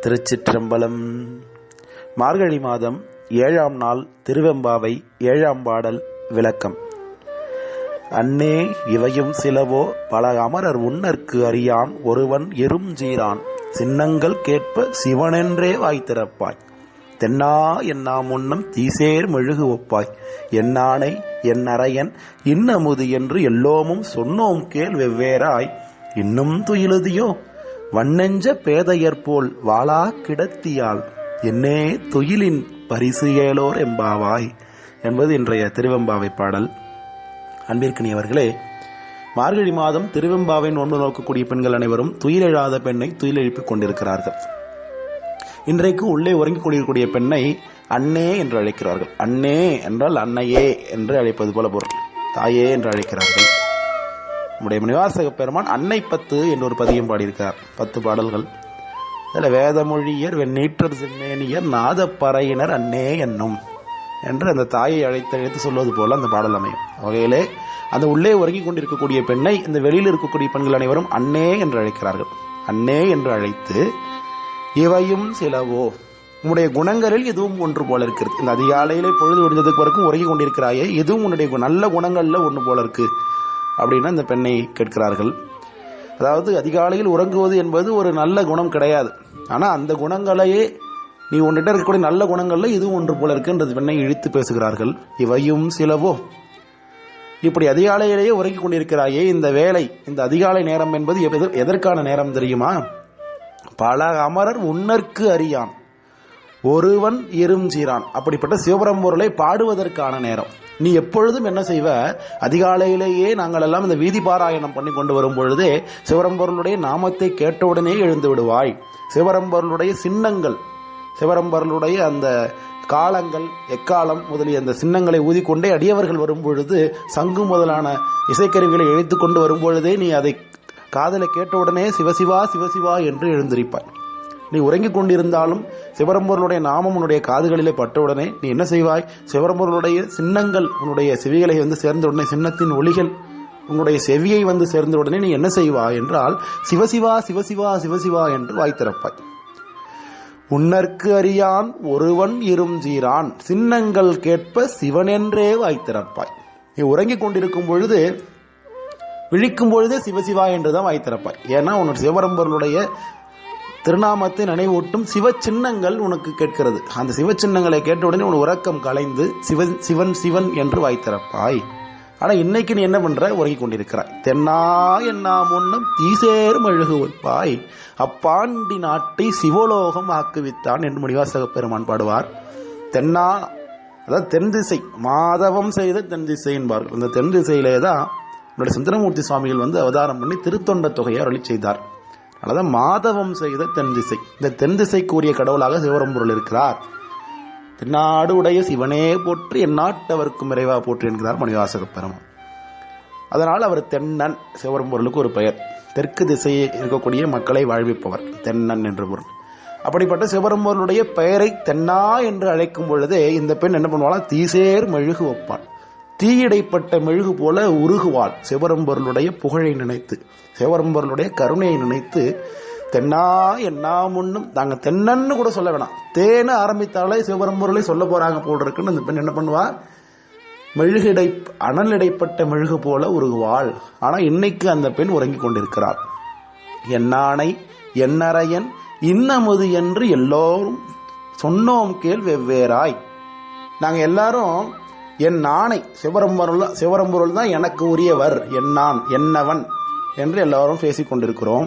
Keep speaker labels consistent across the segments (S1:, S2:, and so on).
S1: திருச்சிற்றம்பலம். மார்கழி மாதம் 7ஆம் நாள் திருவெம்பாவை 7ஆம் பாடல் விளக்கம். அன்னே இவையும் சிலவோ பல அமரர் உன்னற்கு அறியான் ஒருவன் எறுஞ்சீரான் சின்னங்கள் கேட்ப சிவனென்றே வாய்த்திறப்பாய் தென்னா என்னா முன்னம் தீசேர் மெழுகு ஒப்பாய் என்னானை என் அரையன் இன்னமுது என்று எல்லோமும் சொன்னோம் கேள் வெவ்வேறாய் இன்னும் துயிலுதியோ வண்ணெஞ்ச பேதையற்போல் வாளா கிடத்தியால் என்னே துயிலின் பரிசு ஏலோர் எம்பாவாய் என்பது இன்றைய திருவெம்பாவை பாடல். அன்பிற்கினியவர்களே, மார்கழி மாதம் திருவெம்பாவை நோன்பு நோக்கக்கூடிய பெண்கள் அனைவரும் துயிலெழாத பெண்ணை துயிலெழுப்பிக் கொண்டிருக்கிறார்கள். இன்றைக்கு உள்ளே உறங்கிக் கொண்டிருக்கக்கூடிய பெண்ணை அன்னே என்று அழைக்கிறார்கள். அன்னே என்றால் அன்னையே என்று அழைப்பது போல பொருள். தாயே என்று அழைக்கிறார்கள். நம்முடைய மணிவாசக பெருமான் அன்னை 10 என்று ஒரு பதியம் பாடியிருக்கிறார். 10 பாடல்கள். அதில் வேதமொழியர் வெண்ணீற்றர் செம்மேனியர் நாதப்பறையினர் அன்னே என்னும் என்று அந்த தாயை அழைத்து சொல்வது போல அந்த பாடல் அமையும். வகையிலே அந்த உள்ளே உறங்கிக் கொண்டிருக்கக்கூடிய பெண்ணை இந்த வெளியில் இருக்கக்கூடிய பெண்கள் அனைவரும் அன்னே என்று அழைக்கிறார்கள். அன்னே என்று அழைத்து இவையும் சிலவோ உன்னுடைய குணங்களில் எதுவும் ஒன்று போல இருக்கிறது. இந்த அதிகாலையிலே பொழுது விடுந்ததுக்கு வரைக்கும் உறங்கிக் கொண்டிருக்கிறாயே, எதுவும் உன்னுடைய நல்ல குணங்கள்ல ஒன்று போல இருக்கு அப்படின்னா இந்த பெண்ணை கேட்கிறார்கள். அதாவது அதிகாலையில் உறங்குவது என்பது ஒரு நல்ல குணம் கிடையாது. ஆனா அந்த குணங்களையே நீ உன்னிட்ட இருக்கக்கூடிய நல்ல குணங்கள்ல இதுவும் ஒன்று போல இருக்கு என்ற பெண்ணை இழுத்து பேசுகிறார்கள். இவையும் சிலவோ, இப்படி அதிகாலையிலேயே உறங்கிக் கொண்டிருக்கிறாயே, இந்த வேலை இந்த அதிகாலை நேரம் என்பது எதற்கான நேரம் தெரியுமா? பல அமரர் உன்னற்கு அறியான் ஒருவன் எறுஞ்சீரான், அப்படிப்பட்ட சிவபரம்பொருளை பாடுவதற்கான நேரம். நீ எப்பொழுதும் என்ன செய்வ? அதிகாலையிலேயே நாங்கள் எல்லாம் இந்த வீதி பாராயணம் பண்ணி கொண்டு வரும் பொழுதே சிவபரம்பொருளுடைய நாமத்தை கேட்டவுடனே எழுந்து விடுவாய். சிவபரம்பொருளுடைய சின்னங்கள், சிவபரம்பொருளுடைய அந்த காலங்கள், எக்காலம் முதலிய அந்த சின்னங்களை ஊதிக்கொண்டே அடியவர்கள் வரும் பொழுது சங்கு முதலான இசைக்கருவிகளை இழைத்து கொண்டு வரும் பொழுதே நீ அதை காதலை கேட்டவுடனே சிவசிவா சிவசிவா என்று எழுந்திருப்பாய். நீ உறங்கிக் கொண்டிருந்தாலும் சிவபரம்பொருளுடைய நாமம் உன்னுடைய காதுகளிலே பட்டவுடனே நீ என்ன செய்வாய்? சிவபரம்பொருளுடைய சின்னங்கள் உன்னுடைய செவிகளை வந்து சேர்ந்தவுடனே, சின்னத்தின் ஒளிகள் உன்னுடைய செவியை வந்து சேர்ந்தவுடனே நீ என்ன செய்வாய் என்றால் சிவசிவா சிவசிவா சிவசிவா என்று வாய் திறப்பாய். உன்னற்கு அறியான் ஒருவன் எறுஞ்சீரான் சின்னங்கள் கேட்ப சிவனென்றே வாய் திறப்பாய். நீ உறங்கிக் கொண்டிருக்கும் பொழுது, விழிக்கும் பொழுதே சிவசிவா என்றுதான் வாய் திறப்பாய். ஏன்னா உன்னுடைய சிவபரம்பொருளுடைய திருநாமத்தை நினைவூட்டும் சிவ சின்னங்கள் உனக்கு கேட்கிறது. அந்த சிவ சின்னங்களை கேட்டவுடனே உன் உறக்கம் கலைந்து சிவன் சிவன் சிவன் என்று வாய்த்திறப்பாய். ஆனா இன்னைக்கு நீ என்ன பண்ற? உறங்கிக் கொண்டிருக்கிறாய். தென்னா என்னா முன்னம் தீசேர் மெழுகு வைப்பாய் அப்பாண்டி நாட்டை சிவலோகம் ஆக்குவித்தான் என்று மணிவாசக பெருமான் பாடுவார். தென்னா அதாவது தென் திசை, மாதவம் செய்த தென் திசை என்பார்கள். அந்த தென் திசையிலே தான் என்னுடைய சுந்தரமூர்த்தி சுவாமிகள் வந்து அவதாரம் பண்ணி திருத்தொண்ட தொகையை அருளி செய்தார். அதான் மாதவம் செய்த தென் திசை. இந்த தென் திசைக்குரிய கடவுளாக சிவபரம்பொருள் இருக்கிறார். தென்னாடு உடைய சிவனே போற்றி எந்நாட்டவர்க்கும் இறைவா போற்றி என்கிறார் மணிவாசக பெருமான். அதனால் அவர் தென்னன், சிவபரம்பொருளுக்கு ஒரு பெயர். தெற்கு திசையை இருக்கக்கூடிய மக்களை வாழ்விப்பவர் தென்னன் என்று பொருள். அப்படிப்பட்ட சிவபரம்பொருளுடைய பெயரை தென்னா என்று அழைக்கும் பொழுதே இந்த பெண் என்ன பண்ணுவாள்? தீசேர் மெழுகு வைப்பான். தீயிடைப்பட்ட மெழுகு போல உருகுவாள். சிவபரம்பொருளுடைய புகழை நினைத்து, சிவபரம்பொருளுடைய கருணையை நினைத்து, தென்னா என்னா முன்னும், தாங்க தென்னன்னு கூட சொல்ல வேணாம், தேன ஆரம்பித்தாலே சிவபரம்பொருளை சொல்ல போறாங்க போல் இருக்குன்னு அந்த பெண் என்ன பண்ணுவா? மெழுகிடை அனல் இடைப்பட்ட மெழுகு போல உருகுவாள். ஆனா இன்னைக்கு அந்த பெண் உறங்கிக் கொண்டிருக்கிறாள். என்னானை என்னரையன் இன்னமுது என்று எல்லோரும் சொன்னோம் கேள் வெவ்வேறாய். நாங்க எல்லாரும் என் நானை சிவபரம்பொருள் தான் எனக்கு உரியவர், என்னான் என்னவன் என்று எல்லாரும் பேசிக் கொண்டிருக்கிறோம்.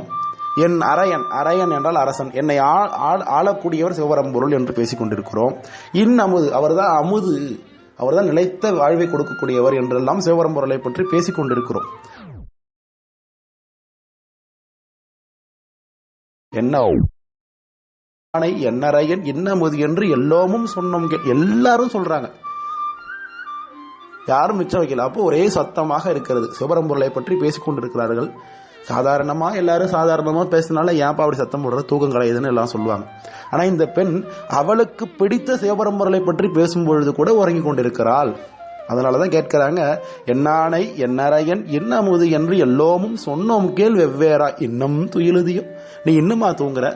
S1: என் அரையன், அரையன் என்றால் அரசன், என்னை ஆளக்கூடியவர் சிவபரம்பொருள் என்று பேசிக் கொண்டிருக்கிறோம். இன்னமுது, அவர்தான் அமுது, அவர்தான் நிலைத்த வாழ்வை கொடுக்கக்கூடியவர் என்றெல்லாம் சிவபரம்பொருளை பற்றி பேசிக் கொண்டிருக்கிறோம். என்ன என்னரையன் இன்னமுது என்று எல்லோமும் சொன்னோம், எல்லாரும் சொல்றாங்க, யாரும் மிச்சம் வைக்கல. அப்போ ஒரே சத்தமாக இருக்கிறது. சிவபரம்பொருளை பற்றி பேசிக் கொண்டிருக்கிறார்கள். சாதாரணமா எல்லாரும் சாதாரணமா பேசினால ஏன்ப்பா அப்படி சத்தம் போடுற, தூக்கம் கலையுதுன்னு எல்லாம் சொல்லுவாங்க. ஆனா இந்த பெண் அவளுக்கு பிடித்த சிவபரம்பொருளை பற்றி பேசும்பொழுது கூட உறங்கிக் கொண்டிருக்கிறாள். அதனாலதான் கேட்கிறாங்க, என்னானை என்னரையன் இன்னமுது என்று எல்லோமும் சொன்னோம் கேள் வெவ்வேறா இன்னும் துயிலுதியோ. நீ இன்னுமா தூங்குற?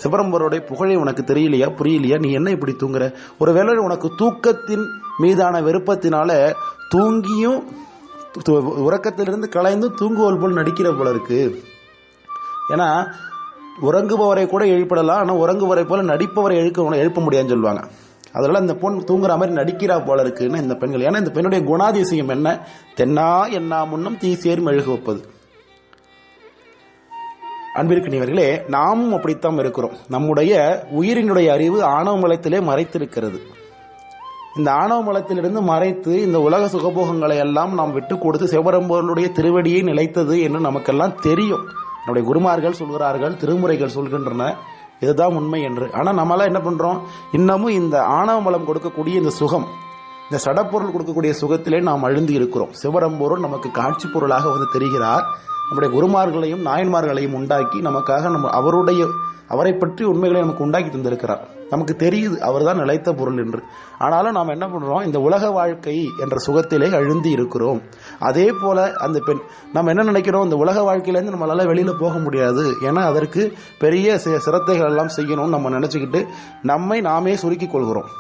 S1: சிவரம்பருடைய புகழை உனக்கு தெரியலையா, புரியலையா? நீ என்ன இப்படி தூங்குற? ஒருவேளை உனக்கு தூக்கத்தின் மீதான விருப்பத்தினால தூங்கியும் உறக்கத்திலிருந்து கலைந்து தூங்குவோல் போல் நடிக்கிற போல இருக்கு. ஏன்னா உறங்குபவரை கூட எழுப்பிடலாம், ஆனால் உறங்குவரை போல நடிப்பவரை எழுப்ப முடியாதுன்னு சொல்லுவாங்க. அதனால இந்த பொண்ணு தூங்குற மாதிரி நடிக்கிறா போல இருக்குன்னு இந்த பெண்கள். ஏன்னா இந்த பெண்ணுடைய குணாதிசயம் என்ன? தென்னா என்ன முன்னும் தீசேர் மெழுகு வைப்பது. அன்பிற்கினியவர்களே, நாமும் அப்படித்தான் இருக்கிறோம். நம்முடைய உயிரினுடைய அறிவு ஆணவ மலத்திலே மறைத்திருக்கிறது. இந்த ஆணவ மலத்திலிருந்து மறைத்து இந்த உலக சுகபோகங்களை எல்லாம் நாம் விட்டு கொடுத்து சிவபெருமானுடைய திருவடியை நிலைத்தது என்று நமக்கெல்லாம் தெரியும். நம்முடைய குருமார்கள் சொல்கிறார்கள், திருமுறைகள் சொல்கின்றன இதுதான் உண்மை என்று. ஆனால் நம்மளாம் என்ன பண்றோம்? இன்னமும் இந்த ஆணவ மலம் கொடுக்கக்கூடிய இந்த சுகம், இந்த சடப்பொருள் கொடுக்கக்கூடிய சுகத்திலே நாம் அழுந்தி இருக்கிறோம். சிவபெருமான் நமக்கு காட்சி பொருளாக வந்து தெரிகிறார். நம்முடைய குருமார்களையும் நாயன்மார்களையும் உண்டாக்கி நமக்காக அவரை பற்றி உண்மைகளை நமக்கு உண்டாக்கி தந்திருக்கிறார். நமக்கு தெரியுது அவர் தான் நிலைத்த பொருள் என்று. ஆனாலும் நாம் என்ன பண்றோம்? இந்த உலக வாழ்க்கை என்ற சுகத்திலே அழுந்தி இருக்கிறோம். அதே போல அந்த பெண் நம்ம என்ன நினைக்கிறோம்? இந்த உலக வாழ்க்கையிலேருந்து நம்மளால வெளியில போக முடியாது, ஏன்னா அதற்கு பெரிய சிரத்தைகள் எல்லாம் செய்யணும்னு நம்ம நினைச்சுக்கிட்டு நம்மை நாமே சுருக்கிக் கொள்கிறோம்.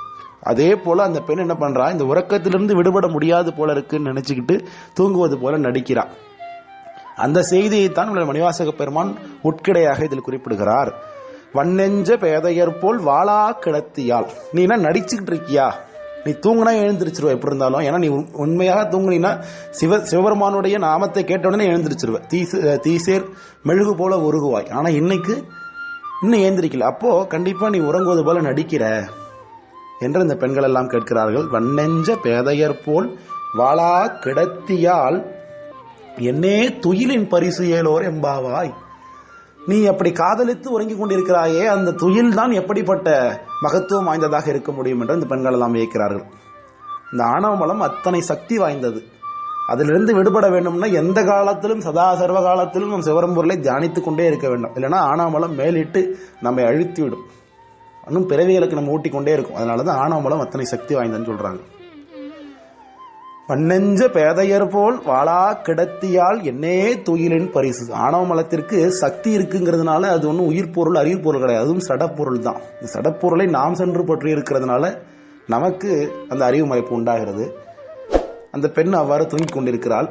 S1: அதே போல அந்த பெண் என்ன பண்றா? இந்த உறக்கத்திலிருந்து விடுபட முடியாது போல இருக்குன்னு நினைச்சுக்கிட்டு தூங்குவது போல நடிக்கிறா. அந்த செய்தியைத்தான் மணிவாசக பெருமான் உட்கிடையாக இதில் குறிப்பிடுகிறார். வண்ணெஞ்ச பேதையர் போல் வாளா கிடத்தியால். நீ என்ன நடிச்சுக்கிட்டு இருக்கியா? நீ தூங்குனா எழுந்திருச்சிருவ எப்படி இருந்தாலும். ஏன்னா நீ உண்மையாக தூங்குனீன்னா சிவபெருமானுடைய நாமத்தை கேட்ட உடனே எழுந்திருச்சிருவ. தீசேர் மெழுகு போல உருகுவாய். ஆனா இன்னைக்கு இன்னும் எழுந்திருக்கல. அப்போ கண்டிப்பா நீ உறங்குவது போல நடிக்கிற என்று இந்த பெண்கள் எல்லாம் கேட்கிறார்கள். வண்ணெஞ்ச பேதையர் போல் வாளா கிடத்தியால் என்னே துயிலின் பரிசு ஏலோர் எம்பாவாய். நீ அப்படி காதலித்து உறங்கிக் கொண்டிருக்கிறாயே, அந்த துயில் தான் எப்படிப்பட்ட மகத்துவம் வாய்ந்ததாக இருக்க முடியும் என்று இந்த பெண்கள் எல்லாம் வியக்கிறார்கள். இந்த ஆணவ மலம் அத்தனை சக்தி வாய்ந்தது. அதிலிருந்து விடுபட வேண்டும்னா எந்த காலத்திலும் சதா சர்வ காலத்திலும் நம் சிவபெருமானை தியானித்துக் கொண்டே இருக்க வேண்டும். இல்லைன்னா ஆணவ மலம் மேலிட்டு நம்மை அழுத்திவிடும். இன்னும் பிறவிகளுக்கு நம்ம ஊட்டிக்கொண்டே இருக்கும். அதனாலதான் ஆணவ மலம் அத்தனை சக்தி வாய்ந்ததுன்னு சொல்றாங்க. வண்ணெஞ்ச பேதையர் போல் வாளா கிடத்தியால் என்னே துயிலின் பரிசு. ஆணவ மலத்திற்கு சக்தி இருக்குங்கிறதுனால அது ஒன்றும் உயிர் பொருள் அறிவு பொருள் கிடையாது, அதுவும் சடப்பொருள் தான். இந்த சடப்பொருளை நாம் சென்று பற்றி இருக்கிறதுனால நமக்கு அந்த அறிவு மறைப்பு உண்டாகிறது. அந்த பெண் அவ்வாறு தூங்கிக் கொண்டிருக்கிறாள்.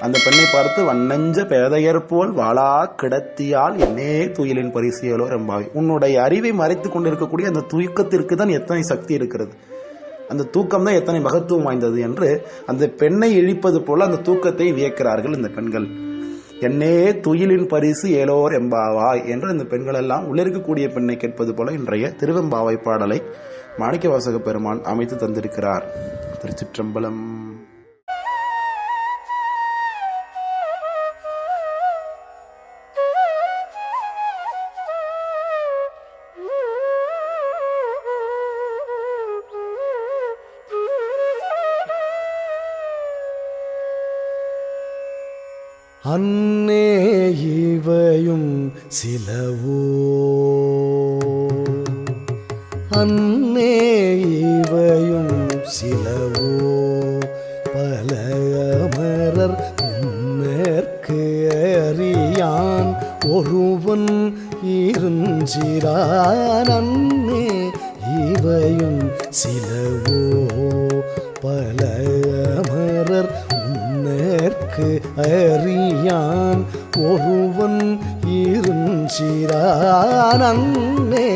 S1: அந்த பெண்ணை பார்த்து வண்ணெஞ்ச பேதையர் போல் வாளா கிடத்தியால் என்னே துயிலின் பரிசியலோ ரெம்பாவை. உன்னுடைய அறிவை மறைத்துக் கொண்டிருக்கக்கூடிய அந்த தூக்கத்திற்கு தான் எத்தனை சக்தி இருக்கிறது, அந்த தூக்கம் தான் எத்தனை மகத்துவம் வாய்ந்தது என்று அந்த பெண்ணை இழிப்பது போல அந்த தூக்கத்தை வியக்கிறார்கள் இந்த பெண்கள். என்னே துயிலின் பரிசு ஏலோர் எம்பாவாய் என்று இந்த பெண்கள் எல்லாம் உள்ளிருக்கக்கூடிய பெண்ணை கேட்பது போல இன்றைய திருவெம்பாவை பாடலை மாணிக்கவாசக பெருமான் அமைத்து தந்திருக்கிறார். திருச்சிற்றம்பலம்.
S2: அன்னே இவையும் சிலவோ, அன்னே இவையும் சிலவோ, பல அமரர் முன்னேற்கு அறியான் ஒருவன் இருஞ்சிறான். அன்னே இவையும் சிலவோ, பல அமரர் முன்னேற்கு அறியான் ஒருவன் இருஞ்சிறான். அன்னே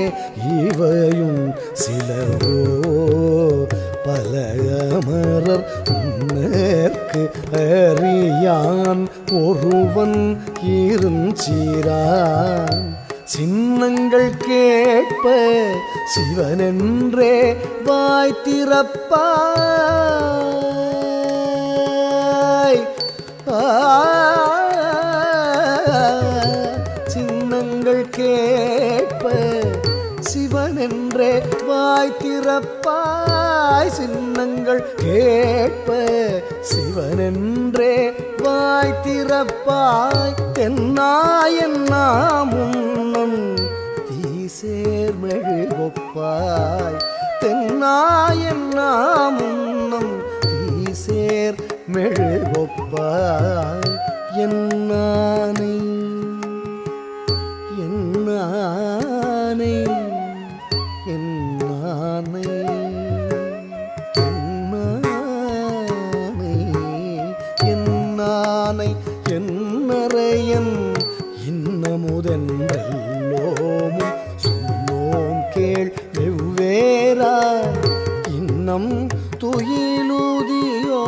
S2: இவையும் சிலவோ, பல அமரர் முன்னேற்கு அறியான் ஒருவன் இருஞ்சிறான். சின்னங்கள் கேட்ப சிவனென்றே வாய் திறப்பாய். சின்னங்கள் கேட்ப சிவனென்றே வாய் திறப்பாய். சின்னங்கள் கேட்ப சிவனென்றே வாய் திறப்பாய். தென்னாயன்னா முன்னம் தீசேர் மெழுகொப்பாய். தென்னாயன்னா முன்னம் தீசேர் மெழுகொப்பாய். என்னானை என்னானை என்னானை என்னானை என்னானை என்னானை என்னறையன் இன்னமுதென்றெல்லோமும் சொன்னோம் கேள் வெவ்வேறாய் இன்னம் துயிலுதியோ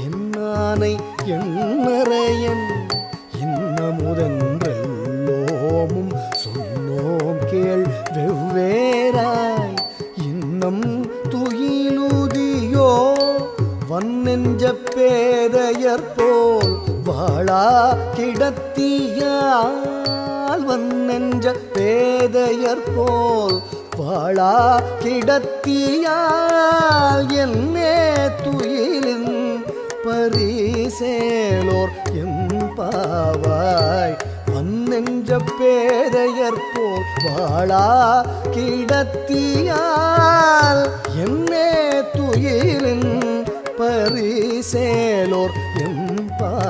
S2: என்னானை என்னறையன் இன்னமுதென்றெல்லோமும் சொன்னோம் கேள் வெவ்வேறாய் இன்னம் துயிலுதியோ வன்னெஞ்ச பேதையர் போல் வாழா கிடத்தியால் வன்னெஞ்ச பேதையர் போல் வாழா கிடத்தியால் என்னே துயிலின் பரிசேலோர் எம்பாவாய் வன்னெஞ்ச பேதையர் போல் வாழா கிடத்தியால் என்னே துயிலின் பரிசேலோர் எம்பாவாய்